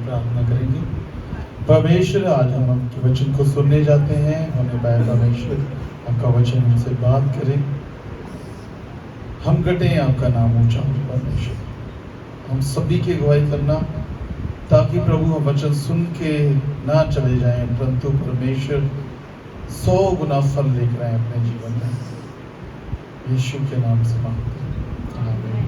प्रार्थना करेंगे। परमेश्वर, आज हम आपके वचन को सुनने जाते हैं। हमें पाए परमेश्वर आपका वचन हमसे बात करें, हम घटें, आपका नाम ऊंचा हो। परमेश्वर, हम सभी की अगुवाई करना, ताकि प्रभु हम वचन सुन के ना चले जाएं, परंतु परमेश्वर 100 गुना फल लेकर आए अपने जीवन में। यीशु के नाम से मांगते हैं, आमीन।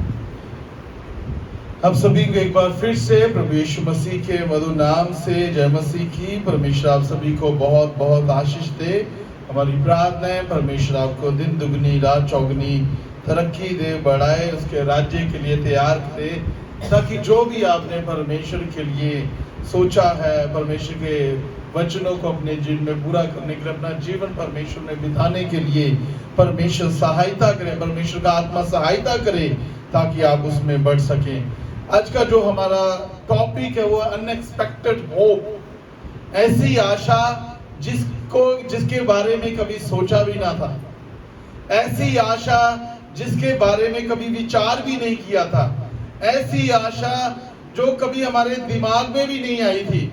आप सभी को एक बार फिर से प्रभु यीशु मसीह के मधुर नाम से जय मसीह की। परमेश्वर आप सभी को बहुत बहुत आशीष दे। हमारी प्रार्थना है परमेश्वर आपको दिन दुगनी रात चौगनी तरक्की दे, बढ़ाए, उसके राज्य के लिए तैयार करे, ताकि जो भी आपने परमेश्वर के लिए सोचा है, परमेश्वर के वचनों को अपने जीवन में पूरा करने के लिए, अपना जीवन परमेश्वर में बिताने के लिए परमेश्वर सहायता करे, परमेश्वर का आत्मा सहायता करे, ताकि आप उसमें बढ़ सकें। आज का जो हमारा टॉपिक है वो अनएक्सपेक्टेड होप, ऐसी आशा जिसके बारे में कभी सोचा भी ना था, ऐसी आशा जिसके बारे में कभी विचार भी नहीं किया था, ऐसी आशा जो कभी हमारे दिमाग में भी नहीं आई थी,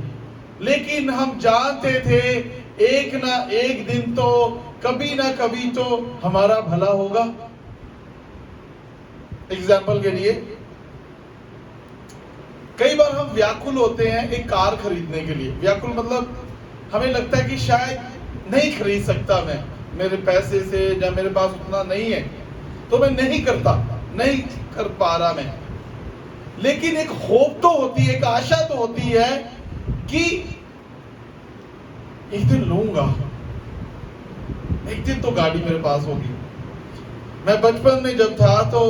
लेकिन हम जानते थे एक ना एक दिन तो कभी ना कभी तो हमारा भला होगा। एग्जाम्पल के लिए, कई बार हम व्याकुल होते हैं एक कार खरीदने के लिए। व्याकुल मतलब हमें लगता है कि शायद नहीं खरीद सकता मैं, मेरे पैसे से, या मेरे पास उतना नहीं है तो मैं नहीं कर पा रहा मैं। लेकिन एक होप तो होती है, एक आशा तो होती है कि एक दिन लूंगा, एक दिन तो गाड़ी मेरे पास होगी। मैं बचपन में जब था तो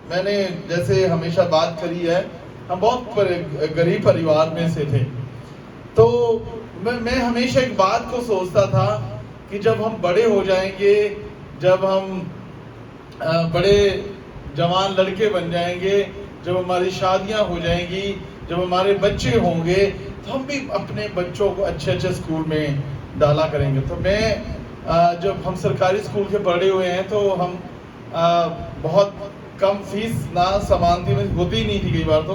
मैंने जैसे हमेशा बात करी है, हम बहुत गरीब परिवार में से थे, तो मैं हमेशा एक बात को सोचता था कि जब हम बड़े हो जाएंगे, जब हम बड़े जवान लड़के बन जाएंगे, जब हमारी शादियां हो जाएंगी, जब हमारे बच्चे होंगे, तो हम भी अपने बच्चों को अच्छे अच्छे स्कूल में डाला करेंगे। तो मैं जब हम सरकारी स्कूल के पढ़े हुए हैं तो हम बहुत कम फीस ना समानती में होती ही नहीं थी, कई बार तो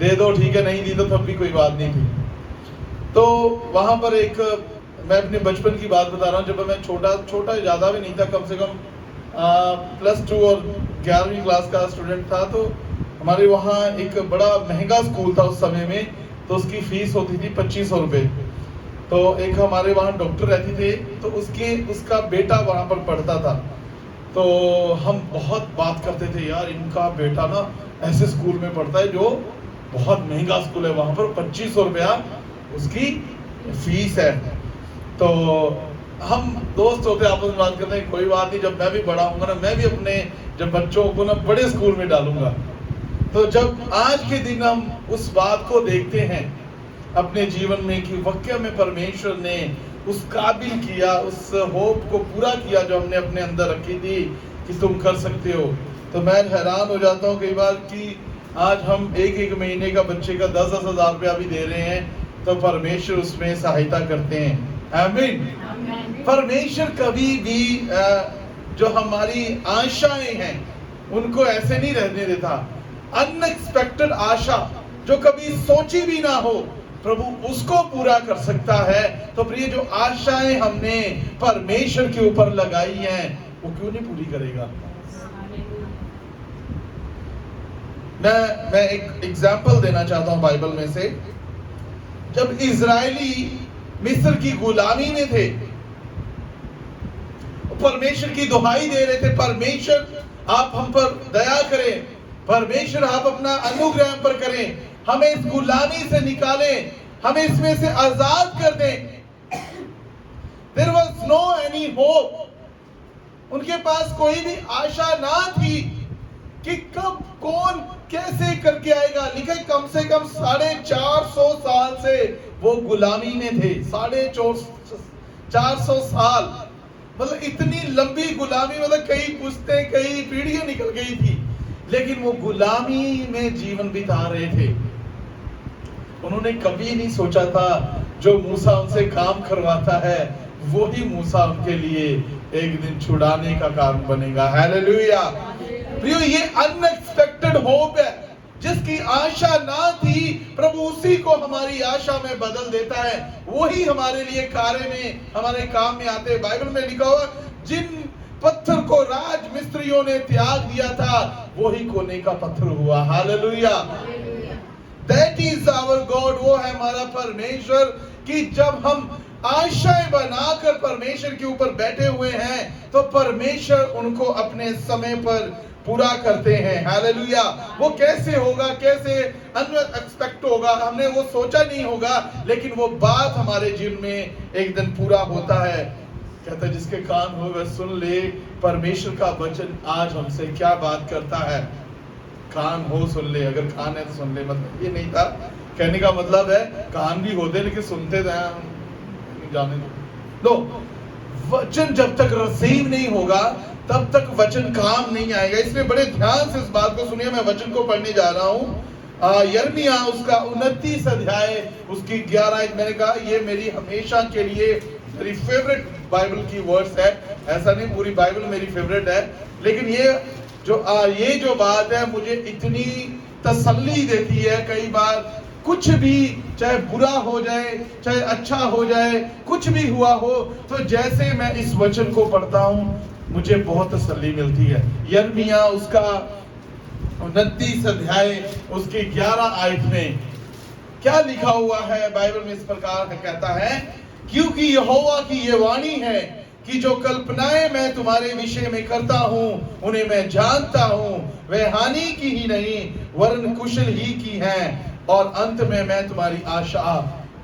दे दो ठीक है, नहीं दी तो तब भी कोई बात नहीं थी। तो वहाँ पर एक, मैं अपने बचपन की बात बता रहा हूँ, जब मैं छोटा ज़्यादा भी नहीं था, कम से कम +2 और 11वीं क्लास का स्टूडेंट था, तो हमारे वहाँ एक बड़ा महंगा स्कूल था उस समय में, तो उसकी फीस होती थी 2500 रुपये। तो एक हमारे वहाँ डॉक्टर रहती थे, तो उसका बेटा वहाँ पर पढ़ता था, तो हम बहुत बात करते थे, यार इनका बेटा ना ऐसे स्कूल में पढ़ता है जो बहुत महंगा स्कूल है, वहाँ पर 2500 रुपया उसकी फीस है। तो हम दोस्त होते आपस में बात करते हैं, कोई बात नहीं, जब मैं भी बड़ा होऊंगा ना, मैं भी अपने जब बच्चों को ना बड़े स्कूल में डालूंगा। तो जब आज के दिन हम उस बात को देखते हैं अपने जीवन में कि वाकई में परमेश्वर ने उस काबिल किया, उस होप को पूरा किया जो हमने अपने अंदर रखी थी कि तुम कर सकते हो, तो मैं हैरान हो जाता हूँ कई बार कि आज हम एक महीने का बच्चे का 10-10 हज़ार रुपया भी दे रहे हैं, तो परमेश्वर उसमें सहायता करते हैं। आमीन। परमेश्वर कभी भी जो हमारी आशाएं हैं उनको ऐसे नहीं रहने देता। अनएक्सपेक्टेड आशा जो कभी सोची भी ना हो, प्रभु उसको पूरा कर सकता है। तो प्रिय, जो आशाएं हमने परमेश्वर के ऊपर लगाई हैं वो क्यों नहीं पूरी करेगा। मैं एक एग्जाम्पल देना चाहता हूं बाइबल में से। जब इजरायली मिस्र की गुलामी में थे, परमेश्वर की दुहाई दे रहे थे, परमेश्वर आप हम पर दया करें, परमेश्वर आप अपना अनुग्रह हम पर करें, हमें इस गुलामी से निकालें, हमें इसमें से आजाद कर दें। There was no any hope. उनके पास कोई भी आशा ना थी कि कब कौन कैसे करके आएगा। लिखा है कम से कम 450 साल से वो गुलामी में थे। 450 साल, मतलब इतनी लंबी गुलामी, मतलब कई पुश्तें, कई पीढ़ियां निकल गई थी, लेकिन वो गुलामी में जीवन बिता रहे थे। उन्होंने कभी नहीं सोचा था जो मूसा उनसे काम करवाता है वही मूसा उनके लिए एक दिन छुड़ाने का कारण बनेगा। हालेलुया। प्रियो, ये अनएक्सपेक्टेड होप है। जिसकी आशा ना थी, प्रभु उसी को हमारी आशा में बदल देता है। वही हमारे लिए कार्य में, हमारे काम में आते हैं। बाइबल में लिखा हुआ, जिन पत्थर को राज मिस्त्रियों ने त्याग दिया था, वही कोने का पत्थर हुआ। Hallelujah, that is our God. वो है हमारा परमेश्वर, कि जब हम आशाएं बनाकर परमेश्वर के ऊपर बैठे हुए हैं, तो परमेश्वर उनको अपने समय पर पूरा करते हैं। हालेलुया। वो कैसे होगा, कैसे अनएक्सपेक्ट होगा, हमने वो सोचा नहीं होगा, लेकिन वो बात हमारे जीवन में एक दिन पूरा होता है। कहता है, जिसके कान हो वह सुन ले, परमेश्वर का वचन आज हमसे क्या बात करता है। कान हो सुन ले, अगर कान है तो सुन ले, मतलब ये नहीं था। कहने का मतलब है कान भी होते लेकिन सुनते जाने दो। वचन जब तक रिसीव नहीं होगा तब तक वचन काम नहीं आएगा। इसलिए बड़े ध्यान से इस बात को सुनिए। मैं वचन को पढ़ने जा रहा हूँ, यिर्मयाह उसका 29 अध्याय उसकी 11। मैंने कहा ये मेरी हमेशा के लिए मेरी फेवरेट बाइबल की वर्ड्स है। ऐसा नहीं पूरी बाइबल मेरी फेवरेट है, लेकिन ये जो बात है मुझे इतनी तसल्ली देती है। कई बार कुछ भी, चाहे बुरा हो जाए चाहे अच्छा हो जाए, कुछ भी हुआ हो, तो जैसे मैं इस वचन को पढ़ता हूँ मुझे बहुत तसल्ली मिलती है। यिर्मयाह उसका 29 अध्याय उसके 11 आयत में क्या लिखा हुआ है बाइबल में? इस प्रकार कहता है, क्योंकि यहोवा की ये वाणी है कि जो कल्पनाएं मैं तुम्हारे विषय में करता हूँ उन्हें मैं जानता हूँ, वे हानि की ही नहीं वरन कुशल ही की हैं, और अंत में मैं तुम्हारी आशा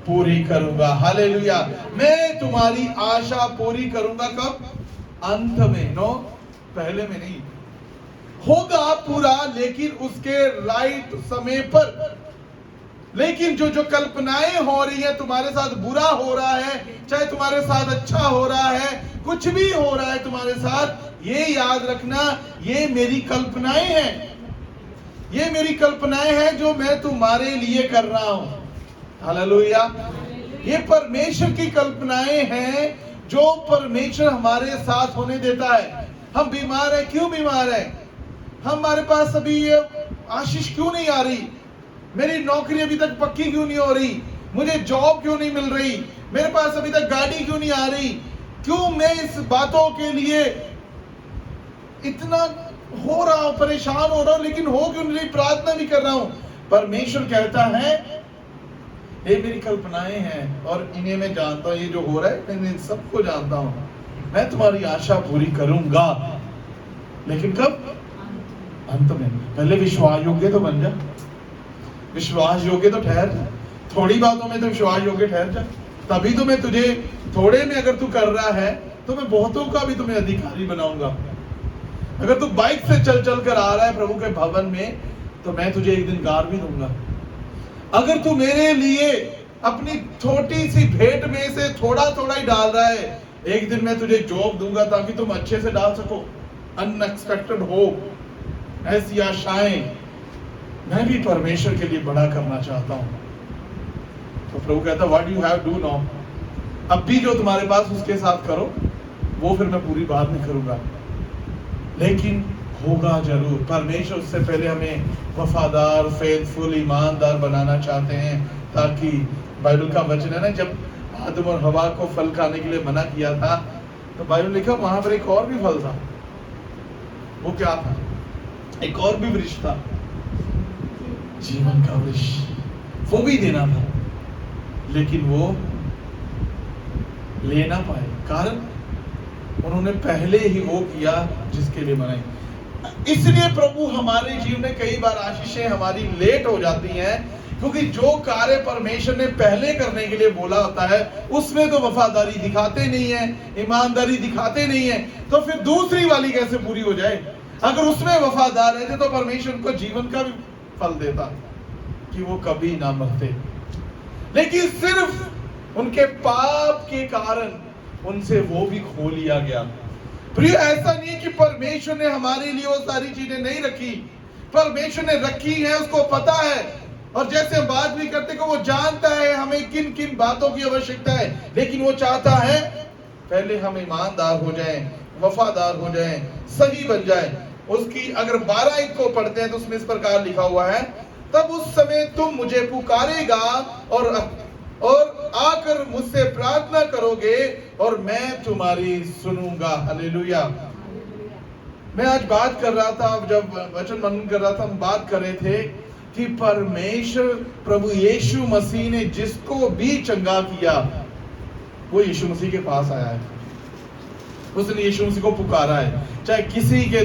पूरी करूंगा। हालेलुया। मैं तुम्हारी आशा पूरी करूंगा कब? अंत में, नो पहले में नहीं। होगा पूरा, लेकिन उसके राइट समय पर। लेकिन जो कल्पनाएं हो रही है, तुम्हारे साथ बुरा हो रहा है, चाहे तुम्हारे साथ अच्छा हो रहा है, कुछ भी हो रहा है तुम्हारे साथ, ये याद रखना, ये मेरी कल्पनाएं हैं। ये मेरी कल्पनाएं हैं जो मैं तुम्हारे लिए कर रहा हूं। हालेलुया। ये परमेश्वर की कल्पनाएं हैं जो परमेश्वर हमारे साथ होने देता है। हम बीमार हैं, क्यों बीमार हैं? हमारे पास अभी ये आशीष क्यों नहीं आ रही? मेरी नौकरी अभी तक पक्की क्यों नहीं हो रही? मुझे जॉब क्यों नहीं मिल रही? मेरे पास अभी तक गाड़ी क्यों नहीं आ रही? क्यों मैं इस बातों के लिए इतना हो रहा हूं, परेशान हो रहा हूं, लेकिन हो क्यों नहीं? प्रार्थना भी कर रहा हूं। परमेश्वर कहता है, ये मेरी कल्पनाएं हैं और इन्हें मैं जानता हूं। ये जो हो रहा है मैं इन सबको जानता हूं। मैं तुम्हारी आशा पूरी करूंगा, लेकिन कब? अंत में। पहले विश्वास योग्य तो बन जा, विश्वास योग्य तो ठहर जा। थोड़ी बातों में तो विश्वास योग्य ठहर जा, तभी तो मैं तुझे थोड़े में अगर तू कर रहा है तो मैं बहुतों का भी तुम्हें अधिकारी बनाऊंगा। अगर तू बाइक से चल चल कर आ रहा है प्रभु के भवन में, तो मैं तुझे एक दिन गार भी दूंगा। अगर तू मेरे लिए अपनी छोटी सी भेंट में से थोड़ा थोड़ा ही डाल रहा है, एक दिन मैं तुझे जॉब दूंगा ताकि तुम अच्छे से डाल सको। अनएक्सपेक्टेड हो, ऐसी आशाएं मैं भी परमेश्वर के लिए बड़ा करना चाहता हूं। तो प्रभु कहता, what you have do now, अब भी जो तुम्हारे पास उसके साथ करो, वो फिर मैं पूरी बात नहीं करूंगा, लेकिन होगा जरूर। परमेश्वर उससे पहले हमें वफादार, फेथफुल, ईमानदार बनाना चाहते हैं, ताकि बाइबल का वचन है ना, जब आदम और हवा को फल खाने के लिए मना किया था, तो बाइबल लिखा वहां पर एक और भी फल था। वो क्या था? एक और भी वृक्ष था, जीवन का वृक्ष। वो भी देना था, लेकिन वो ले ना पाए, कारण उन्होंने पहले ही वो किया जिसके लिए मनाई। इसलिए प्रभु हमारे जीवन में कई बार आशीषें हमारी लेट हो जाती हैं, क्योंकि जो कार्य परमेश्वर ने पहले करने के लिए बोला होता है उसमें तो वफादारी दिखाते नहीं है, ईमानदारी दिखाते नहीं है, तो फिर दूसरी वाली कैसे पूरी हो जाए? अगर उसमें वफादार रहते तो परमेश्वर उनको जीवन का भी फल देता कि वो कभी ना मरते। लेकिन सिर्फ उनके पाप के कारण उनसे वो भी खो लिया गया। प्रिय, ऐसा नहीं कि परमेश्वर ने हमारे लिए वो सारी चीजें नहीं रखी। परमेश्वर ने रखी है, उसको पता है, और जैसे हम बात भी करते कि वो जानता है हमें किन किन बातों की आवश्यकता है, लेकिन वो चाहता है पहले हम ईमानदार हो जाएं, वफादार हो जाएं, सही बन जाएं। उसकी अगर 12 को पढ़ते हैं तो उसमें इस प्रकार लिखा हुआ है, तब उस समय तुम मुझे पुकारेगा और आकर मुझसे प्रार्थना करोगे और मैं तुम्हारी सुनूंगा। हालेलुया। मैं आज बात कर रहा था, जब वचन मनन कर रहा था, हम बात कर रहे थे कि परमेश्वर प्रभु यीशु मसीह ने जिसको भी चंगा किया वो यीशु मसीह के पास आया है। उसने यीशु मसीह को पुकारा है, चाहे किसी के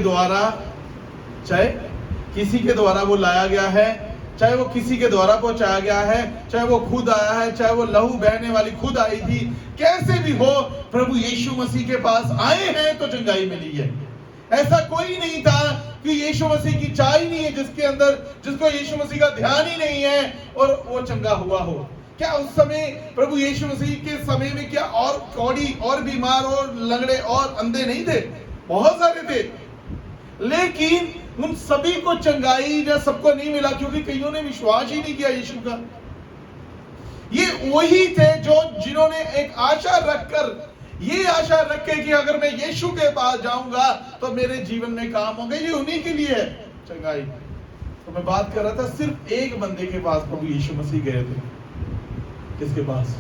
द्वारा वो लाया गया है, चाहे वो किसी के द्वारा पहुंचाया गया है, चाहे वो खुद आया है, चाहे वो लहू बहने वाली खुद आई थी, कैसे भी हो प्रभु यीशु मसीह के पास आए हैं तो चंगाई मिली है। ऐसा कोई नहीं था कि यीशु मसीह की चाह ही नहीं है जिसको यीशु मसीह का ध्यान ही नहीं है और वो चंगा हुआ हो। क्या उस समय प्रभु यीशु मसीह के समय में क्या और कौड़ी और बीमार और लंगड़े और अंधे नहीं थे? बहुत सारे थे, लेकिन उन सभी को चंगाई या सबको नहीं मिला क्योंकि कईयों ने विश्वास ही नहीं किया यीशु का। ये वही थे जिन्होंने एक आशा रखकर, ये आशा रखे कि अगर मैं यीशु के पास जाऊंगा तो मेरे जीवन में काम होंगे, ये उन्हीं के लिए है चंगाई। तो मैं बात कर रहा था, सिर्फ एक बंदे के पास प्रभु यीशु मसीह गए थे। किसके पास?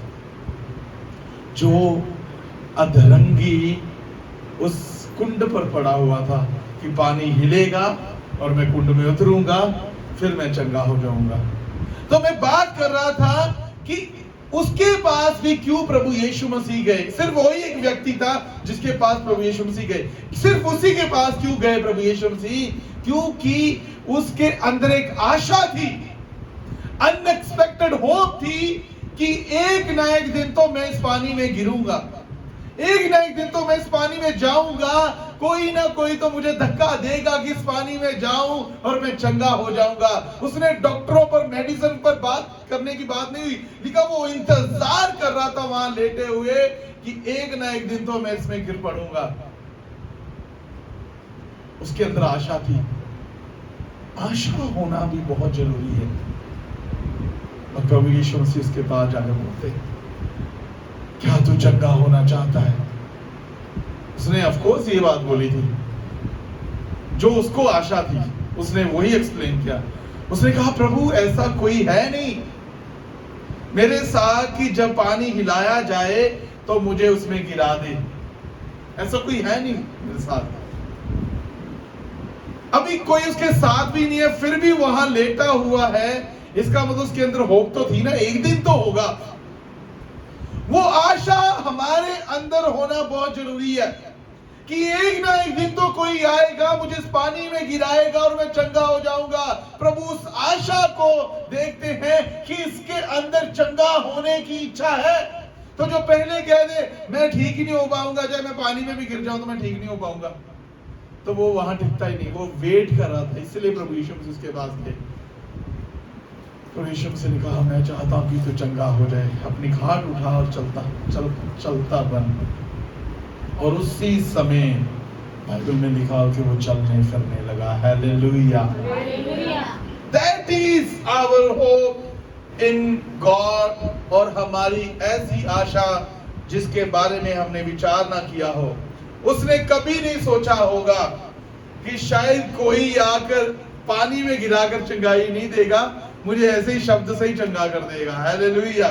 जो अधरंगी उस कुंड पर पड़ा हुआ था कि पानी हिलेगा और मैं कुंड में उतरूंगा, फिर मैं चंगा हो जाऊंगा। तो मैं बात कर रहा था कि उसके पास भी क्यों प्रभु यीशु मसीह गए? सिर्फ वही एक व्यक्ति था जिसके पास प्रभु यीशु मसीह गए। सिर्फ उसी के पास क्यों गए प्रभु यीशु मसीह? क्योंकि उसके अंदर एक आशा थी, अनएक्सपेक्टेड होप थी कि एक ना एक दिन तो मैं इस पानी में गिरूंगा, एक ना एक दिन तो मैं इस पानी में जाऊंगा, कोई ना कोई तो मुझे धक्का देगा कि इस पानी में जाऊं और मैं चंगा हो जाऊंगा। उसने डॉक्टरों पर, मेडिसिन पर बात करने की बात नहीं हुई, लिखा वो इंतजार कर रहा था वहां लेटे हुए कि एक ना एक दिन तो मैं इसमें गिर पड़ूंगा। उसके अंदर आशा थी। आशा होना भी बहुत जरूरी है। और प्रभु यीशु मसीह उसके पास जाकर बोलते, क्या तू चंगा होना चाहता है? उसने ऑफ कोर्स ये बात बोली थी जो उसको आशा थी, उसने वही एक्सप्लेन किया। उसने कहा, प्रभु ऐसा कोई है नहीं मेरे साथ कि जब पानी हिलाया जाए तो मुझे उसमें गिरा दे। ऐसा कोई है नहीं मेरे साथ। अभी कोई उसके साथ भी नहीं है, फिर भी वहां लेटा हुआ है। इसका मतलब उसके अंदर होप तो थी ना, एक दिन तो होगा। वो आशा हमारे अंदर होना बहुत जरूरी है कि एक ना एक दिन तो कोई आएगा, मुझे इस पानी में गिराएगा और मैं चंगा हो जाऊंगा। प्रभु उस आशा को देखते हैं कि इसके अंदर चंगा होने की इच्छा है। तो जो पहले कह दे मैं ठीक ही नहीं हो पाऊंगा, चाहे मैं पानी में भी गिर जाऊं तो मैं ठीक नहीं हो पाऊंगा, तो वो वहां टिकता ही नहीं, वो वेट कर रहा था। इसलिए प्रभु यीशु मसीह उसके पास गए। तो यीशु मसीह ने कहा, मैं चाहता हूं कि तू चंगा हो जाए, अपनी खाट उठा और चलता बन। और उसी समय बाइबल में लिखा कि वो चलने फिरने लगा। Hallelujah. That is our hope in God. और हमारी ऐसी आशा जिसके बारे में हमने विचार ना किया हो। उसने कभी नहीं सोचा होगा कि शायद कोई आकर पानी में गिराकर चंगाई नहीं देगा, मुझे ऐसे ही शब्द से ही चंगा कर देगा। हालेलुया।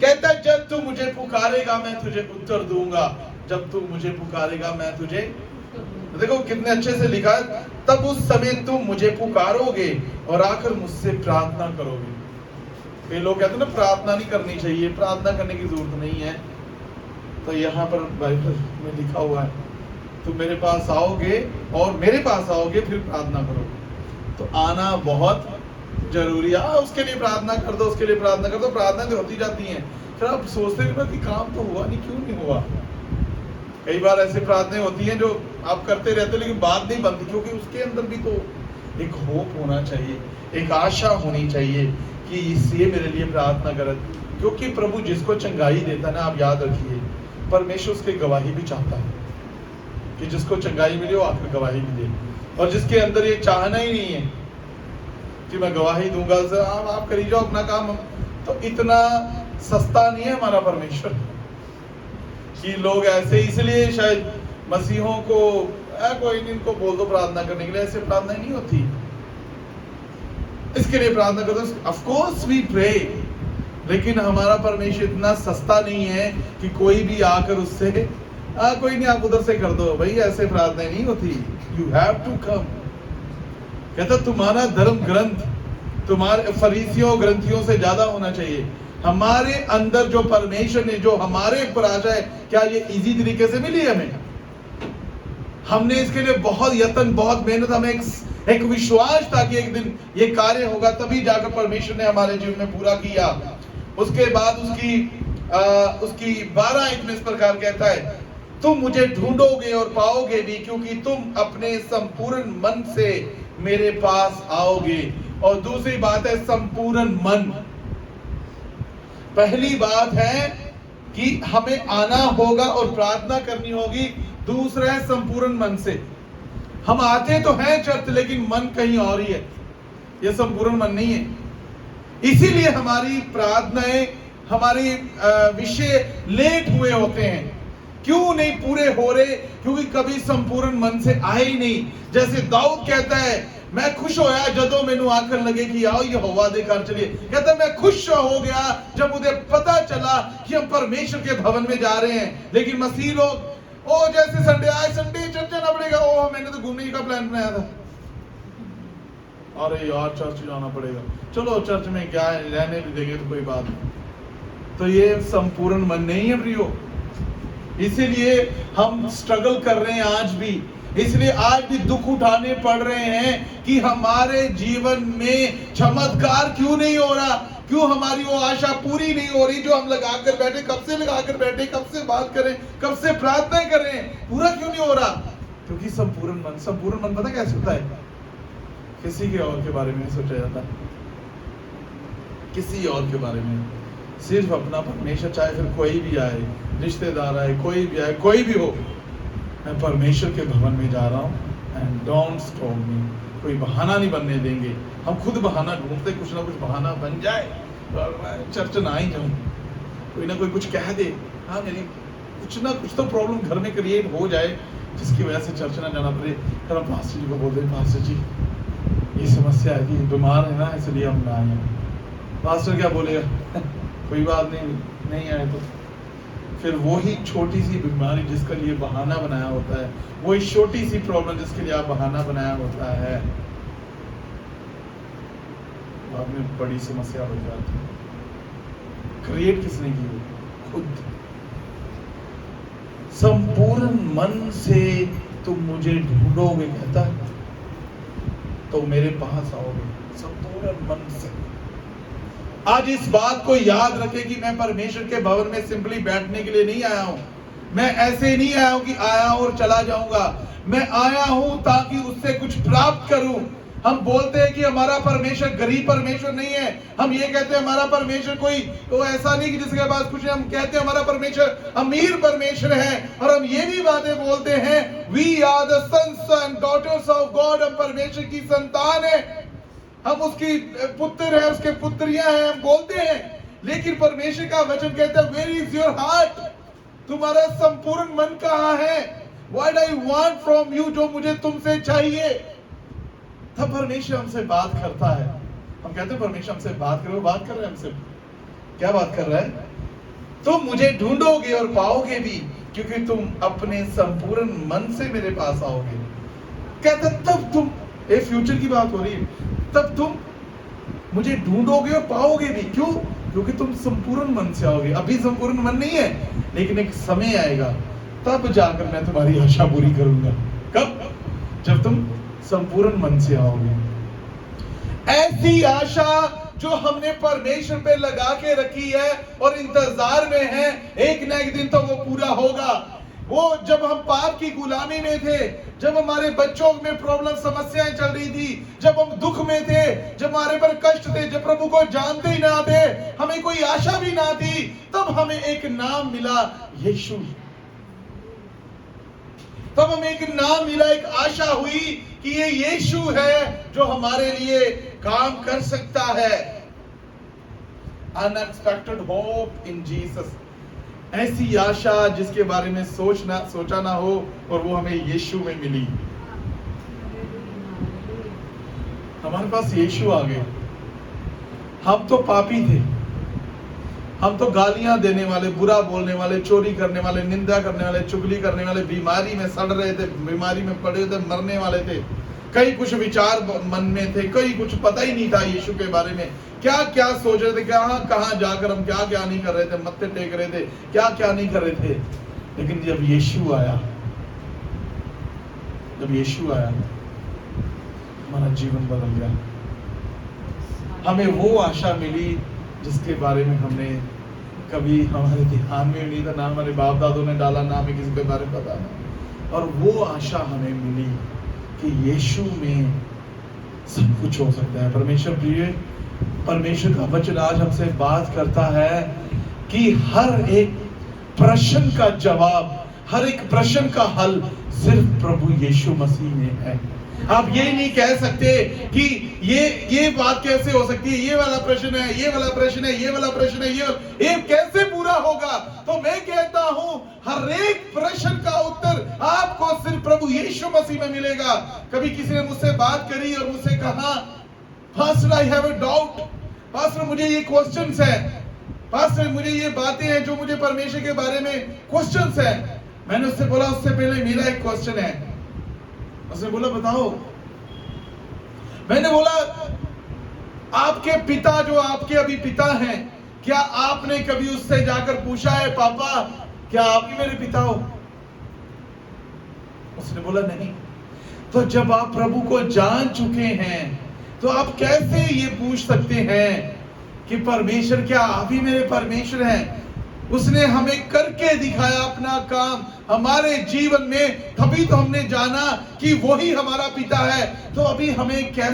कहता है, जब तू मुझे पुकारेगा मैं तुझे उत्तर दूंगा। जब तू मुझे पुकारेगा मैं तुझे, देखो कितने अच्छे से लिखा है, तब उस समय तुम मुझे पुकारोगे और आकर मुझसे प्रार्थना करोगे। कई लोग कहते हैं ना प्रार्थना नहीं करनी चाहिए, प्रार्थना करने की जरूरत नहीं है। तो यहाँ पर बाइबल में लिखा हुआ है, तुम मेरे पास आओगे और मेरे पास आओगे फिर प्रार्थना करोगे। तो आना बहुत जरूरी है। उसके लिए प्रार्थना कर दो, उसके लिए प्रार्थना कर दो, प्रार्थना तो होती जाती है। फिर आप सोचते हैं कि काम तो हुआ नहीं, क्यों नहीं हुआ? कई बार ऐसे प्रार्थनाएं होती हैं जो आप करते रहते लेकिन बात नहीं बनती, क्योंकि उसके अंदर भी तो एक होप होना चाहिए, एक आशा होनी चाहिए कि इससे मेरे लिए प्रार्थना करे। क्योंकि प्रभु जिसको चंगाई देता है ना, आप याद रखिए, परमेश्वर उसकी गवाही भी चाहता है कि जिसको चंगाई मिले वो आखिर गवाही भी दे। और जिसके अंदर ये चाहना ही नहीं है कि मैं गवाही दूंगा, आप करी जाओ अपना काम, तो इतना सस्ता नहीं है हमारा परमेश्वर कि लोग ऐसे, इसलिए शायद मसीहों को कोई नहीं, इनको बोल दो प्रार्थना करने के लिए। ऐसे प्रार्थना नहीं होती। इसके लिए प्रार्थना करते। ऑफ कोर्स वी प्रे, लेकिन हमारा परमेश्वर इतना सस्ता नहीं है कि कोई भी आकर उससे कोई नहीं आप उधर से कर दो भाई, ऐसे प्रार्थना नहीं होती। You have to come. कहता तुम्हारा धर्म ग्रंथ तुम्हारे फरीसियों ग्रंथियों से ज्यादा होना चाहिए। हमारे अंदर जो परमेश्वर ने जो हमारे ऊपर आशा है, क्या ये इजी तरीके से मिली हमें? हमने इसके लिए बहुत यत्न, बहुत मेहनत, हमें एक विश्वास था कि एक दिन ये कार्य होगा, तभी जाकर परमेश्वर ने हमारे जीवन में पूरा किया। उसके बाद उसकी 12 आयत में इस प्रकार कहता है, तुम मुझे ढूंढोगे और पाओगे भी, क्योंकि तुम अपने संपूर्ण मन से मेरे पास आओगे। और दूसरी बात है संपूर्ण मन। पहली बात है कि हमें आना होगा और प्रार्थना करनी होगी। दूसरा है संपूर्ण मन से। हम आते तो हैं चर्च, लेकिन मन कहीं और ही है, यह संपूर्ण मन नहीं है। इसीलिए हमारी प्रार्थनाएं, हमारी विषय लेट हुए होते हैं। क्यों नहीं पूरे हो रहे? क्योंकि कभी संपूर्ण मन से आए ही नहीं। जैसे दाऊद कहता है, मैं खुश होया जदों मैनू आखन लगे कि आओ यहोवा दे घर चलिए। कहता मैं खुश हो गया जब मुझे पता चला कि हम परमेश्वर के भवन में जा रहे हैं। लेकिन मसीह लोग जैसे संडे आए, संडे चर्च जाना पड़ेगा, मैंने तो घूमने का प्लान बनाया था, अरे यार चर्च जाना पड़ेगा, चलो चर्च में क्या है, रहने भी देंगे तो कोई बात नहीं। तो ये संपूर्ण मन नहीं है प्रियो। इसीलिए हम स्ट्रगल कर रहे हैं आज भी, इसलिए आज भी दुख उठाने पड़ रहे हैं कि हमारे जीवन में चमत्कार क्यों नहीं हो रहा, क्यों हमारी वो आशा पूरी नहीं हो रही जो हम लगा कर बैठे, कब से लगा कर बैठे, कब से बात करें, कब से प्रार्थना करें, पूरा क्यों नहीं हो रहा? क्योंकि संपूर्ण मन पता कैसे होता है? किसी के और के बारे में सोचा जाता है, किसी और के बारे में, सिर्फ अपना परमेश्वर। चाहे फिर कोई भी आए, रिश्तेदार आए, कोई भी आए, कोई भी हो, मैं परमेश्वर के भवन में जा रहा हूँ एंड डोंट स्टॉप मी। कोई बहाना नहीं बनने देंगे। हम खुद बहाना ढूंढते, कुछ ना कुछ बहाना बन जाए और मैं चर्च ना ही जाऊँ, कोई ना कोई कुछ कह दे, हाँ मेरी कुछ ना कुछ तो प्रॉब्लम घर में क्रिएट हो जाए जिसकी वजह से चर्च ना जाना पड़े। फिर हम पास्टर जी को बोल दें, पास्टर जी ये समस्या है कि बीमार है ना, इसलिए हम ना आए। पास्टर क्या बोलेगा? कोई बात नहीं आए तो फिर वही छोटी सी बीमारी जिसके लिए बहाना बनाया होता है, वही छोटी सी प्रॉब्लम जिसके लिए आप बहाना बनाया होता है, बाद में बड़ी समस्या हो जाती है। क्रिएट किसने की? खुद। संपूर्ण मन से तुम मुझे ढूंढोगे, कहता तो मेरे पास आओगे, संपूर्ण मन से। आज इस बात को याद रखें कि मैं परमेश्वर के भवन में सिंपली बैठने के लिए नहीं आया हूं। मैं ऐसे नहीं आया हूं कि आया और चला जाऊंगा। मैं आया हूं ताकि उससे कुछ प्राप्त करूं। हम बोलते हैं कि हमारा परमेश्वर गरीब परमेश्वर नहीं है। हम ये कहते हैं हमारा परमेश्वर कोई तो ऐसा नहीं कि जिसके पास कुछ है। हम कहते हैं हमारा परमेश्वर अमीर परमेश्वर है। और हम ये भी बातें बोलते हैं, we are the sons and daughters of God. हम परमेश्वर की संतान है, हम उसकी पुत्र हैं, उसके पुत्रियां हैं, हम बोलते हैं। लेकिन परमेश्वर का वचन कहता है, वेयर इज योर हार्ट? तुम्हारा संपूर्ण मन कहाँ है? What I want from you, जो मुझे तुमसे चाहिए। तब परमेश्वर हमसे बात करता है। हम कहते हैं परमेश्वर हमसे बात करे, वो बात कर रहे हैं हमसे। क्या बात कर रहा है? तुम मुझे ढूंढोगे और पाओगे भी, क्योंकि तुम अपने संपूर्ण मन से मेरे पास आओगे। कहता तब तुम, ये फ्यूचर की बात हो रही है, तब तुम मुझे ढूंढोगे और पाओगे भी। क्यों? क्योंकि तुम संपूर्ण मन से आओगे। अभी संपूर्ण मन नहीं है, लेकिन एक समय आएगा तब जाकर मैं तुम्हारी आशा पूरी करूंगा। कब? जब तुम संपूर्ण मन से आओगे। ऐसी आशा जो हमने परमेश्वर पे लगा के रखी है और इंतजार में है, एक ना एक दिन तो वो पूरा होगा। वो जब हम पाप की गुलामी में थे, जब हमारे बच्चों में प्रॉब्लम समस्याएं चल रही थी, जब हम दुख में थे, जब हमारे पर कष्ट थे, जब प्रभु को जानते ही ना थे, हमें कोई आशा भी ना थी, तब हमें एक नाम मिला, यीशु। तब हमें एक नाम मिला, एक आशा हुई कि ये यीशु है जो हमारे लिए काम कर सकता है। अनएक्सपेक्टेड होप इन जीसस। ऐसी आशा जिसके बारे में सोचा ना हो, और वो हमें यीशु में मिली। हमारे पास यीशु आ गए। हम तो पापी थे, हम तो गालियां देने वाले, बुरा बोलने वाले, चोरी करने वाले, निंदा करने वाले, चुगली करने वाले, बीमारी में सड़ रहे थे, बीमारी में पड़े थे, मरने वाले थे। कई कुछ विचार मन में थे, कई कुछ पता ही नहीं था यीशु के बारे में, क्या क्या सोच रहे थे, कहां जाकर हम क्या क्या नहीं कर रहे थे, मत्थे टेक रहे थे, क्या क्या नहीं कर रहे थे। लेकिन जब यीशु आया, हमारा जीवन बदल गया। हमें वो आशा मिली जिसके बारे में हमने कभी हमारे ध्यान में नहीं था, ना हमारे बाप दादों ने डाला, ना हमें किसी के बारे में पता नहीं। और वो आशा हमें मिली कि यीशु में सब कुछ हो सकता है। परमेश्वर का वचन आज हमसे बात करता है कि हर एक प्रश्न का जवाब, हर एक प्रश्न का हल सिर्फ प्रभु यीशु मसीह में है। आप ये नहीं कह सकते कि ये बात कैसे हो सकती है, ये वाला प्रश्न है, ये वाला प्रश्न है, ये वाला प्रश्न है, ये कैसे पूरा होगा। तो मैं कहता हूं हर एक प्रश्न का उत्तर आपको सिर्फ प्रभु यीशु मसीह में मिलेगा। कभी किसी ने मुझसे बात करी और मुझसे कहा, pastor I have a doubt, pastor मुझे ये क्वेश्चंस है, पास्टर मुझे ये बातें हैं जो मुझे परमेश्वर के बारे में क्वेश्चंस है। मैंने उससे बोला, उससे पहले मेरा एक क्वेश्चन है। उसने बोला बताओ। मैंने बोला आपके पिता, जो आपके अभी पिता हैं, क्या आपने कभी उससे जाकर पूछा है, पापा क्या आप ही मेरे पिता हो? उसने बोला नहीं। तो जब आप प्रभु को जान चुके हैं तो आप कैसे ये पूछ सकते हैं कि परमेश्वर क्या आप ही मेरे परमेश्वर हैं? उसने हमें करके दिखाया अपना काम हमारे जीवन में, तभी तो हमने जाना कि वही हमारा पिता है। तो अभी हमें क्या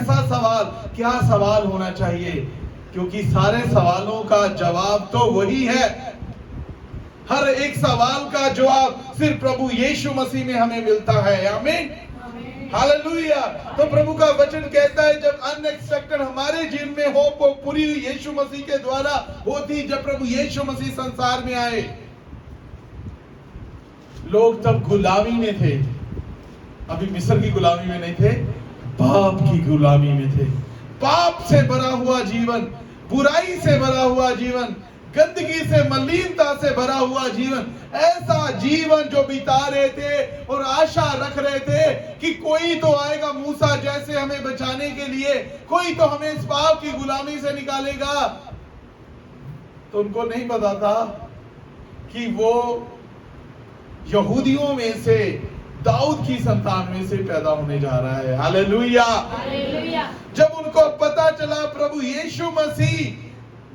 सवाल होना चाहिए, क्योंकि सारे सवालों का जवाब तो वही है। हर एक सवाल का जवाब सिर्फ प्रभु यीशु मसीह में हमें मिलता है। आमीन, हालेलुया। तो प्रभु का वचन कहता है जब अनएक्सपेक्टेड हमारे जीवन में हो, वो पूरी यीशु मसीह के द्वारा होती। जब प्रभु यीशु मसीह संसार में आए, लोग तब गुलामी में थे। अभी मिस्र की गुलामी में नहीं थे, पाप की गुलामी में थे। पाप से भरा हुआ जीवन, बुराई से भरा हुआ जीवन, गंदगी से, मलिनता से भरा हुआ जीवन, ऐसा जीवन जो बिता रहे थे और आशा रख रहे थे कि कोई तो आएगा मूसा जैसे हमें बचाने के लिए, कोई तो हमें इस पाप की गुलामी से निकालेगा। तो उनको नहीं पता था कि वो यहूदियों में से, दाऊद की संतान में से पैदा होने जा रहा है। हालेलुया। जब उनको पता चला प्रभु यीशु मसीह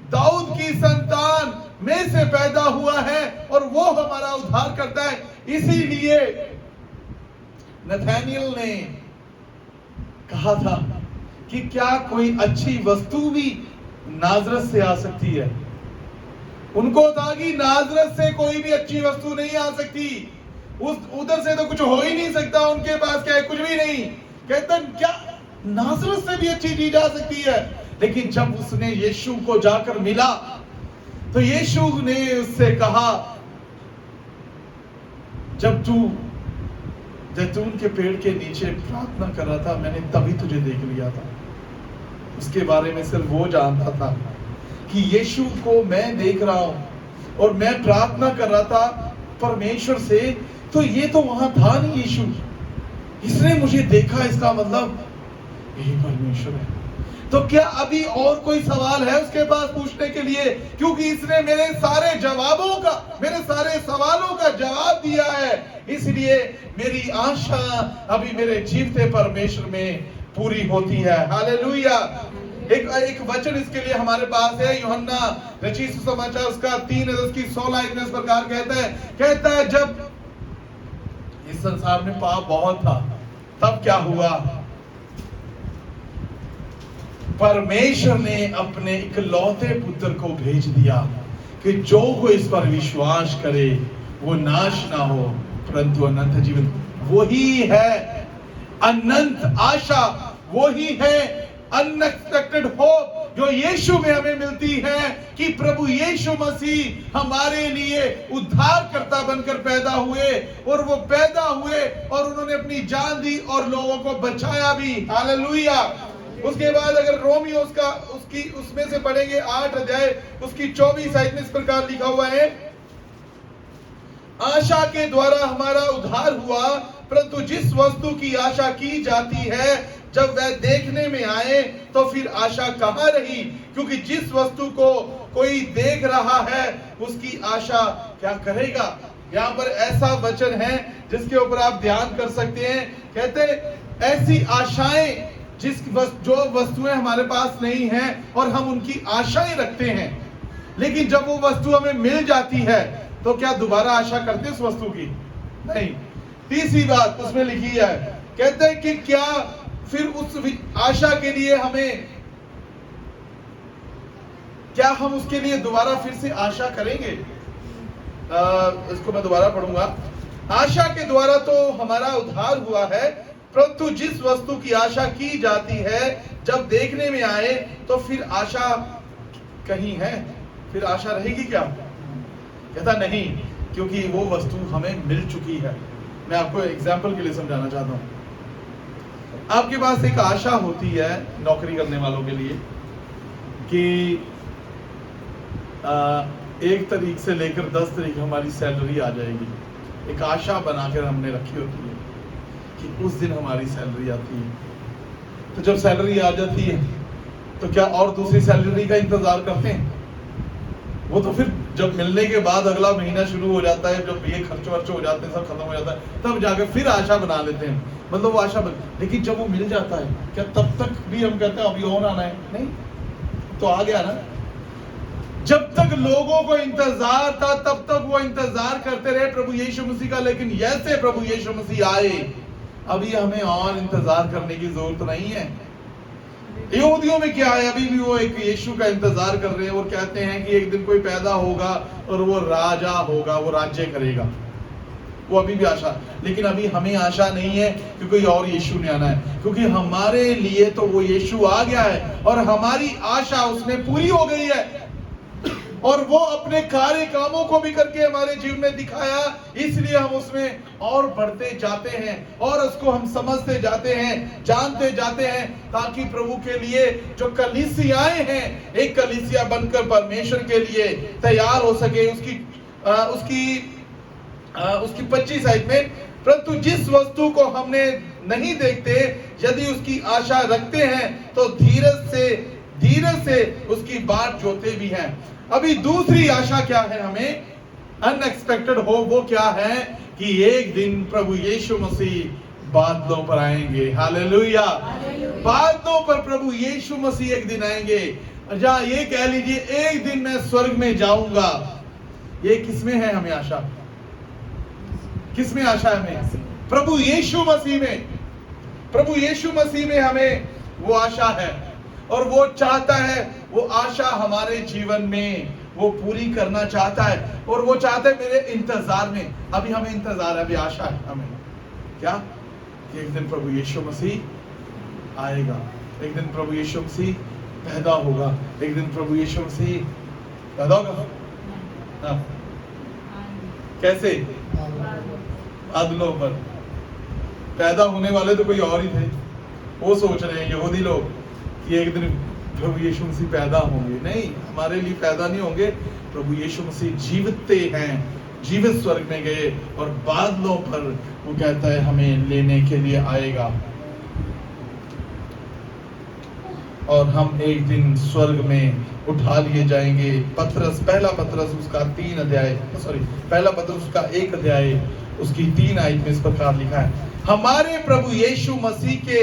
दाऊद की संतान में से पैदा हुआ है और वो हमारा उद्धार करता है, इसीलिए नथानियल ने कहा था कि क्या कोई अच्छी वस्तु भी नाजरत से आ सकती है। उनको था कि नाजरत से कोई भी अच्छी वस्तु नहीं आ सकती, उधर से तो कुछ हो ही नहीं सकता, उनके पास क्या है, कुछ भी नहीं। कहते क्या नाजरत से भी अच्छी चीज आ सकती है? लेकिन जब उसने यीशु को जाकर मिला तो यीशु ने उससे कहा, जब तू जैतून के पेड़ के नीचे प्रार्थना कर रहा था, मैंने तभी तुझे देख लिया था। उसके बारे में सिर्फ वो जानता था कि यीशु को मैं देख रहा हूं और मैं प्रार्थना कर रहा था परमेश्वर से, तो ये तो वहां था नहीं यीशु, इसने मुझे देखा, इसका मतलब यही परमेश्वर है। तो क्या अभी और कोई सवाल है उसके पास पूछने के लिए? क्योंकि इसने मेरे सारे सवालों का जवाब दिया है, इसलिए मेरी आशा अभी मेरे जीवते परमेश्वर में पूरी होती है। हालेलुया। एक वचन इसके लिए हमारे पास है, यूहन्ना रचित सुसमाचार उसका 3:16 इस प्रकार कहता है जब इस संसार में पाप बहुत था, तब क्या हुआ? परमेश्वर ने अपने इकलौते पुत्र को भेज दिया कि जो कोई इस पर विश्वास करे वो नाश ना हो परंतु अनंत जीवन। वही है अनंत आशा, वही है अनएक्सपेक्टेड होप जो यीशु में हमें मिलती है कि प्रभु यीशु मसीह हमारे लिए उद्धारकर्ता बनकर पैदा हुए, और वो पैदा हुए और उन्होंने अपनी जान दी और लोगों को बचाया भी। हालेलुया। उसके बाद अगर रोमियो उसकी उसमें से पढ़ेंगे 8 अध्याय उसकी 24 आयत में इस प्रकार लिखा हुआ है, आशा के द्वारा हमारा उद्धार हुआ, परंतु जिस वस्तु की आशा की जाती है जब वह देखने में आए तो फिर आशा कहां रही, क्योंकि जिस वस्तु को कोई देख रहा है उसकी आशा क्या करेगा। यहाँ पर ऐसा वचन है जिसके ऊपर आप ध्यान कर सकते हैं। कहते ऐसी आशाएं जो वस्तुएं हमारे पास नहीं हैं और हम उनकी आशाएं रखते हैं, लेकिन जब वो वस्तु हमें मिल जाती है तो क्या दोबारा आशा करते उस वस्तु की? नहीं। तीसरी बात उसमें लिखी है, कहते हैं कि क्या फिर उस आशा के लिए क्या हम उसके लिए दोबारा फिर से आशा करेंगे? इसको मैं दोबारा पढ़ूंगा। आशा के द्वारा तो हमारा उद्धार हुआ है, परंतु जिस वस्तु की आशा की जाती है जब देखने में आए तो फिर आशा कहीं है, फिर आशा रहेगी क्या? कहता नहीं, क्योंकि वो वस्तु हमें मिल चुकी है। मैं आपको एग्जाम्पल के लिए समझाना चाहता हूं। आपके पास एक आशा होती है नौकरी करने वालों के लिए कि 1 तारीख से लेकर 10 तारीख हमारी सैलरी आ जाएगी। एक आशा बनाकर हमने रखी होती है कि उस दिन हमारी सैलरी आती है। तो जब सैलरी आ जाती है तो क्या और दूसरी सैलरी का इंतजार करते हैं? वो तो फिर जब मिलने के बाद अगला महीना शुरू हो जाता है, जब ये खर्च वर्च हो जाते हैं, सब खत्म हो जाता है, तब जाकर फिर आशा बना लेते हैं। मतलब वो आशा लेकिन जब वो मिल जाता है क्या तब तक भी हम कहते हैं अभी और आना है? नहीं, तो आ गया ना। जब तक लोगों को इंतजार था तब तक वो इंतजार करते रहे प्रभु यीशु मसीह का, लेकिन जैसे प्रभु यीशु मसीह आए अभी हमें और इंतजार करने की जरूरत नहीं है। यहूदियों में क्या है, अभी भी वो एक यीशु का इंतजार कर रहे हैं और कहते हैं कि एक दिन कोई पैदा होगा और वो राजा होगा, वो राज्य करेगा। वो अभी भी आशा, लेकिन अभी हमें आशा नहीं है कि कोई और यीशु ने आना है, क्योंकि हमारे लिए तो वो यीशु आ गया है और हमारी आशा उसमें पूरी हो गई है। और वो अपने कार्य कामों को भी करके हमारे जीवन में दिखाया, इसलिए हम उसमें और बढ़ते जाते हैं और उसको हम समझते जाते हैं, जानते जाते हैं, ताकि प्रभु के लिए जो कलीसियाएं हैं एक कलीसिया बनकर परमेश्वर के लिए तैयार हो सके। उसकी 25 आयत में, परंतु जिस वस्तु को हमने नहीं देखते यदि उसकी आशा रखते हैं तो धीरज से उसकी बाट जोते भी हैं। अभी दूसरी आशा क्या है हमें, अनएक्सपेक्टेड हो, वो क्या है कि एक दिन प्रभु यीशु मसीह बादलों पर आएंगे। हालेलुया। बादलों पर प्रभु यीशु मसीह एक दिन आएंगे। जहां ये कह लीजिए एक दिन मैं स्वर्ग में जाऊंगा। ये किसमें है हमें आशा? किसमें आशा है हमें? प्रभु यीशु मसीह में। प्रभु यीशु मसीह में हमें वो आशा है और वो चाहता है, वो आशा हमारे जीवन में वो पूरी करना चाहता है। और वो चाहता है मेरे इंतजार में, अभी हमें इंतजार है, अभी आशा है हमें क्या कि एक दिन प्रभु यीशु मसीह आएगा, एक दिन प्रभु यीशु मसीह पैदा होगा, एक दिन प्रभु यीशु मसीह पैदा होगा। कैसे? बादलों पर। पैदा होने वाले तो कोई और ही थे। वो सोच रहे हैं यहूदी लोग कि एक दिन प्रभु यीशु मसीह पैदा होंगे। नहीं, हमारे लिए पैदा नहीं होंगे। प्रभु यीशु मसीह जीवते हैं, जीवित स्वर्ग में गए और बादलों पर वो कहता है हमें लेने के लिए आएगा और हम एक दिन स्वर्ग में उठा लिए जाएंगे। पहला पत्रस उसका 1 अध्याय उसकी 3 आयत में इस प्रकार लिखा है, हमारे प्रभु यीशु मसीह के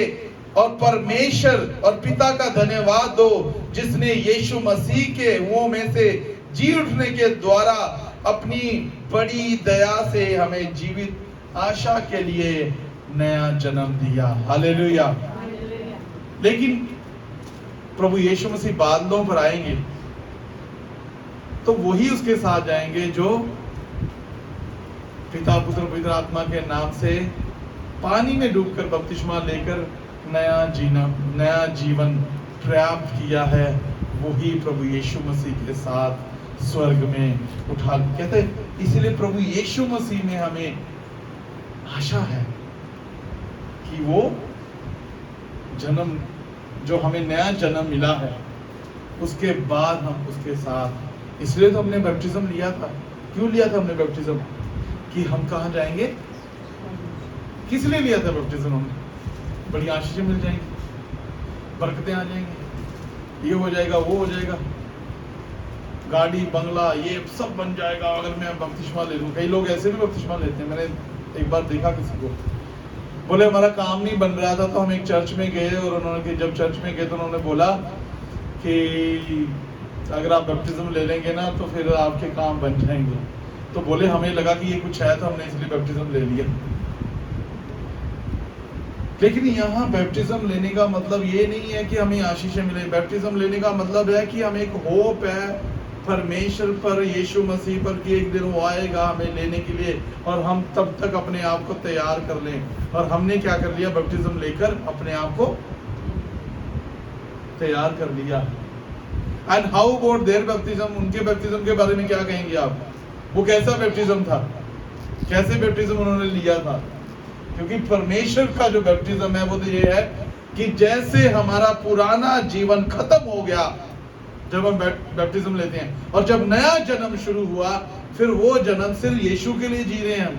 और परमेश्वर और पिता का धन्यवाद दो जिसने यीशु मसीह के मुंह में से जी उठने के द्वारा अपनी बड़ी दया से हमें जीवित आशा के लिए नया जन्म दिया। हालेलुया। लेकिन प्रभु यीशु मसीह बादलों पर आएंगे तो वही उसके साथ जाएंगे जो पिता पुत्र पवित्र आत्मा के नाम से पानी में डूबकर बपतिस्मा लेकर नया जीवन प्राप्त किया है। वही प्रभु यीशु मसीह के साथ स्वर्ग में उठा, कहते हैं इसलिए प्रभु यीशु मसीह में हमें आशा है कि वो जन्म जो हमें नया जन्म मिला है, उसके बाद हम उसके साथ, इसलिए तो हमने बैप्टिज्म लिया था। क्यों लिया था हमने बैप्टिज्म? कि हम कहाँ जाएंगे? किस लिए लिया था बैप्टिज्म हमने? बड़ी आशीषें मिल जाएंगी, बरकतें आ जाएंगी, ये हो जाएगा, वो हो जाएगा, गाड़ी बंगला ये सब बन जाएगा अगर मैं बपतिस्मा ले लूं। कई लोग ऐसे भी बपतिस्मा लेते हैं। मैंने एक बार देखा किसी को, बोले हमारा काम नहीं बन रहा था तो हम एक चर्च में गए, और उन्होंने, जब चर्च में गए तो उन्होंने बोला कि अगर आप बैप्टिज्म ले लेंगे ना तो फिर आपके काम बन जाएंगे। तो बोले हमें लगा कि ये कुछ है तो हमने इसलिए बैप्टिज्म ले लिया। लेकिन यहाँ बैप्टिज्म लेने का मतलब ये नहीं है कि हमें आशीषें मिले। बैप्टिज्म लेने का मतलब है कि हमें एक होप है परमेश्वर पर, यीशु मसीह पर, कि एक दिन वो आएगा हमें लेने के लिए, और हम तब तक अपने आप को तैयार कर लें। और हमने क्या कर लिया? बैप्टिज्म लेकर अपने आप को तैयार कर लिया। And how about their baptism? उनके बैप्टिज्म के बारे में क्या कहेंगे आप? वो कैसा बैप्टिज्म था? कैसे बैप्टिज्म उन्होंने लिया था? क्योंकि परमेश्वर का जो बैप्टिज्म है वो तो ये है कि जैसे हमारा पुराना जीवन खत्म हो गया जब हम बैप्टिज्म लेते हैं, और जब नया जन्म शुरू हुआ, फिर वो जन्म सिर्फ यीशु के लिए जी रहे हैं हम,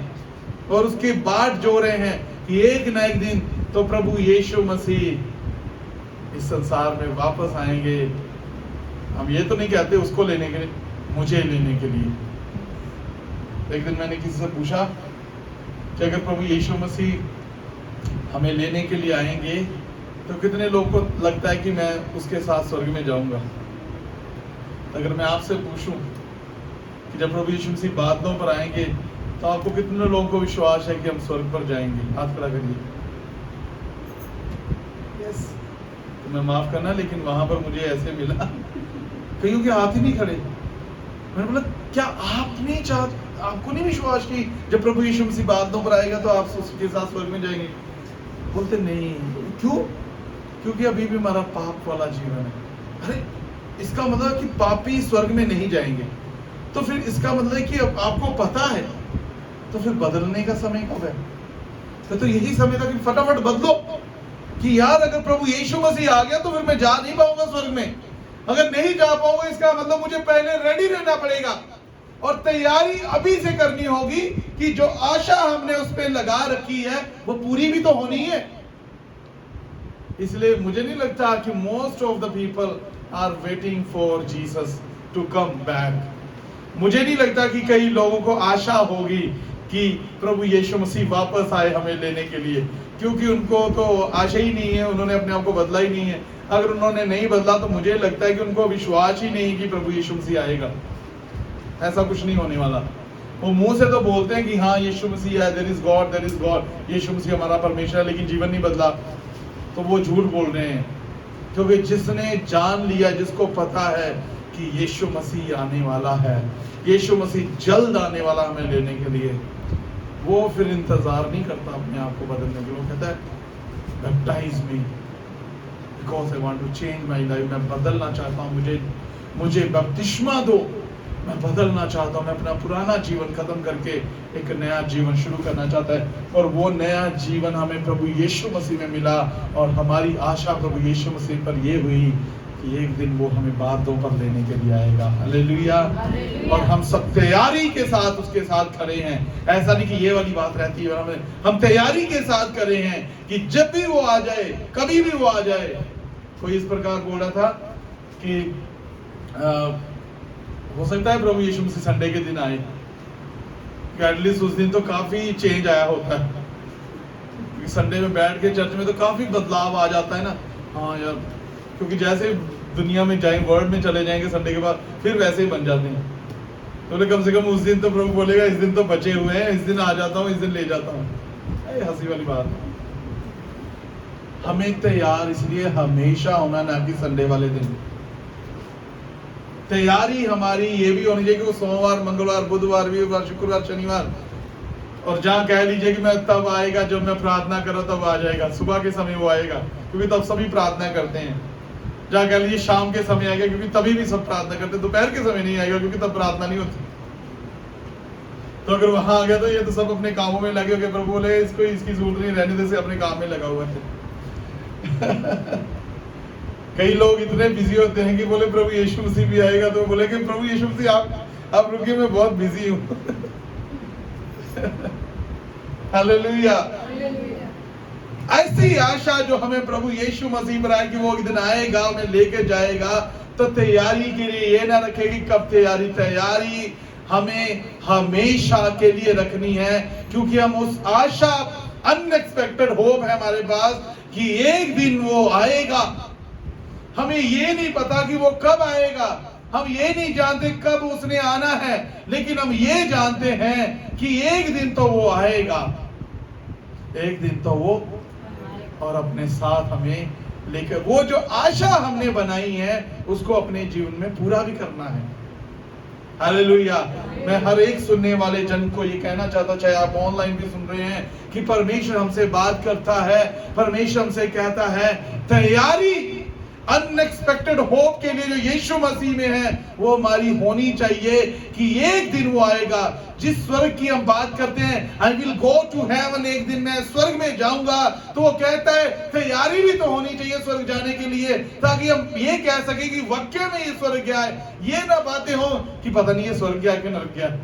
और उसके बाद जो रहे हैं कि एक न एक दिन तो प्रभु यीशु मसीह इस संसार में वापस आएंगे। हम ये तो नहीं कहते उसको लेने के लिए, मुझे लेने के लिए। एक दिन मैंने किसी से पूछा कि अगर प्रभु यीशु मसीह हमें लेने के लिए आएंगे तो कितने लोगों को लगता है कि मैं उसके साथ स्वर्ग में जाऊंगा? अगर मैं आपसे पूछूं कि जब प्रभु यीशु मसीह बादलों पर आएंगे तो आपको कितने लोगों को विश्वास है कि हम स्वर्ग पर जाएंगे? हाथ खड़ा करिए। यस। तो मैं माफ करना, लेकिन वहां पर मुझे ऐसे मिला कईयों के हाथ ही नहीं खड़े। मैंने बोला क्या आपको नहीं विश्वास कि जब प्रभु यीशु मसीह बादलों पर आएगा तो आप उसके साथ स्वर्ग में जाएंगे? बोलते नहीं। क्यों? क्योंकि अभी भी हमारा पाप वाला जीवन है। अरे इसका मतलब कि पापी स्वर्ग में नहीं जाएंगे, तो फिर इसका मतलब है कि आपको पता है, तो फिर बदलने का समय कब है? तो यही समय था कि फटाफट बदलो कि यार अगर प्रभु यीशु मसीह आ गया तो फिर मैं जा नहीं पाऊंगा स्वर्ग में। अगर नहीं जा पाऊंगा इसका मतलब मुझे पहले रेडी रहना पड़ेगा, और तैयारी अभी से करनी होगी कि जो आशा हमने उस पर लगा रखी है वो पूरी भी तो होनी है। इसलिए मुझे नहीं लगता कि most of the people are waiting for Jesus to come back. मुझे नहीं लगता कि कई लोगों को आशा होगी कि प्रभु यीशु मसीह वापस आए हमें लेने के लिए, क्योंकि उनको तो आशा ही नहीं है, उन्होंने अपने आप को बदला ही नहीं है। अगर उन्होंने नहीं बदला तो मुझे लगता है कि उनको विश्वास ही नहीं कि प्रभु यीशु मसीह आएगा। ऐसा कुछ नहीं होने वाला। वो मुंह से तो बोलते हैं कि हाँ यीशु मसीह है, देयर इज गॉड, यीशु मसीह हमारा परमेश्वर है, लेकिन जीवन नहीं बदला, तो वो झूठ बोल रहे हैं। क्योंकि जिसने जान लिया, जिसको पता है कि यीशु मसीह आने वाला है, यीशु मसीह जल्द आने वाला हमें लेने के लिए, वो फिर इंतजार नहीं करता अपने आप को बदलने के लिए। वो कहता है baptise me because I want to change my life. मैं बदलना चाहता हूँ, मुझे बपतिस्मा दो, मैं बदलना चाहता हूँ। मैं अपना पुराना जीवन खत्म करके एक नया जीवन शुरू करना चाहता है, और वो नया जीवन हमें प्रभु यीशु मसीह में मिला। और हमारी आशा प्रभु यीशु मसीह पर ये हुई कि एक दिन वो हमें बादलों पर लेने के लिए आएगा। हालेलुया। और हम सब तैयारी के साथ उसके साथ खड़े हैं। ऐसा नहीं कि ये वाली बात रहती है, हम तैयारी के साथ खड़े हैं कि जब भी वो आ जाए, कभी भी वो आ जाए। कोई इस प्रकार बोल रहा था कि हो सकता है प्रभु यीशु मसीह संडे के दिन आए, एटलीस्ट उस दिन तो काफी चेंज आया होता है। संडे में बैठ के चर्च में तो काफी बदलाव आ जाता है ना। हाँ यार, क्योंकि जैसे दुनिया में जाए, वर्ल्ड में चले जाएंगे संडे के बाद, फिर वैसे ही बन जाते हैं। तो कम से कम उस दिन तो प्रभु बोलेगा इस दिन तो बचे हुए हैं, इस दिन आ जाता हूँ, इस दिन ले जाता हूँ। हंसी वाली बात। हमें तैयार इसलिए हमेशा होना, ना कि संडे वाले दिन। तैयारी हमारी ये भी होनी चाहिए कि वो सोमवार, मंगलवार, बुधवार, वीरवार, शुक्रवार, शनिवार, और जहाँ कह लीजिए कि मैं तब आएगा जब मैं प्रार्थना करूँ, तब आ जाएगा। सुबह के समय वो आएगा क्योंकि तब सभी प्रार्थना करते हैं। जहाँ कह लीजिए शाम के समय आएगा क्योंकि तभी भी सब प्रार्थना करते हैं। दोपहर के समय नहीं आएगा क्योंकि तब प्रार्थना नहीं होती। तो अगर वहां आ गया तो ये तो सब अपने कामों में लगे हो गए। प्रभु बोले इसको इसकी जरूरत नहीं, रहने दे, से अपने काम में लगा हुआ है। कई लोग इतने बिजी होते हैं कि बोले प्रभु यीशु मसीह भी आएगा, तो बोले कि प्रभु यीशु मसीह आप रुकिए, मैं बहुत बिजी हूँ। हालेलुया। ऐसी आशा जो हमें प्रभु यीशु मसीह पर है कि वो एक दिन आएगा, हमें लेके जाएगा, तो तैयारी के लिए ये ना रखेगी कब तैयारी हमें हमेशा के लिए रखनी है, क्योंकि हम उस आशा, अनएक्सपेक्टेड होप है हमारे पास कि एक दिन वो आएगा। हमें ये नहीं पता कि वो कब आएगा, हम ये नहीं जानते कब उसने आना है, लेकिन हम ये जानते हैं कि एक दिन तो वो आएगा, एक दिन तो वो और अपने साथ हमें लेकर, वो जो आशा हमने बनाई है उसको अपने जीवन में पूरा भी करना है। हालेलुया। मैं हर एक सुनने वाले जन को ये कहना चाहता, चाहे आप ऑनलाइन भी सुन रहे हैं, कि परमेश्वर हमसे बात करता है, परमेश्वर हमसे कहता है तैयारी अनएक्सपेक्टेड होप के लिए जो यीशु मसीह में है वो हमारी होनी चाहिए कि एक दिन वो आएगा। जिस स्वर्ग की हम बात करते हैं, I will go to heaven, एक दिन मैं स्वर्ग में जाऊंगा, तो वो कहता है तैयारी भी तो होनी चाहिए स्वर्ग जाने के लिए, ताकि हम ये कह सके कि वाकई में ये स्वर्ग गया है। ये ना बातें हो कि पता नहीं ये स्वर्ग गया कि नरक गया।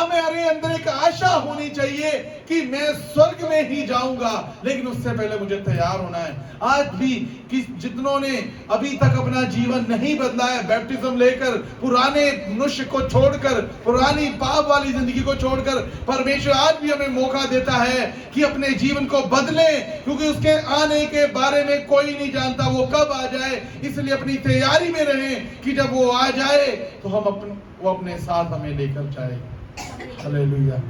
मेरे अंदर एक आशा होनी चाहिए कि मैं स्वर्ग में ही जाऊंगा, लेकिन उससे पहले मुझे तैयार होना है। आज भी कि जितनों ने अभी तक अपना जीवन नहीं बदला है, बैप्टिज्म लेकर, पुराने मनुष्य को छोड़कर, पुरानी पाप वाली जिंदगी को छोड़कर, परमेश्वर आज भी हमें मौका देता है कि अपने जीवन को बदले, क्योंकि उसके आने के बारे में कोई नहीं जानता वो कब आ जाए। इसलिए अपनी तैयारी में रहें कि जब वो आ जाए तो वो अपने साथ हमें लेकर जाए। हालेलुया।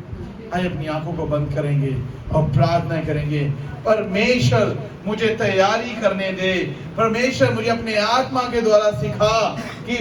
आइए अपनी आंखों को बंद करेंगे और प्रार्थना करेंगे, परमेश्वर मुझे तैयारी करने दे, परमेश्वर मुझे अपने आत्मा के द्वारा सिखा कि